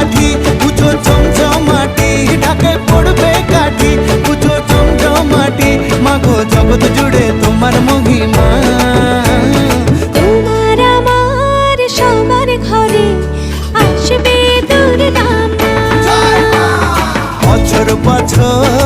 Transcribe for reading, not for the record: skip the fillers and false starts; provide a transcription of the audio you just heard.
মাঝি পুজো জমজমাটি, ঢাকে পড়বে কাঠি পুজো জমজমাটি। মাগো জগৎ জুড়ে তোমার মহিমা, তোমার আমার সবার ঘরে আসবে দুর্গা মা। বছর বছর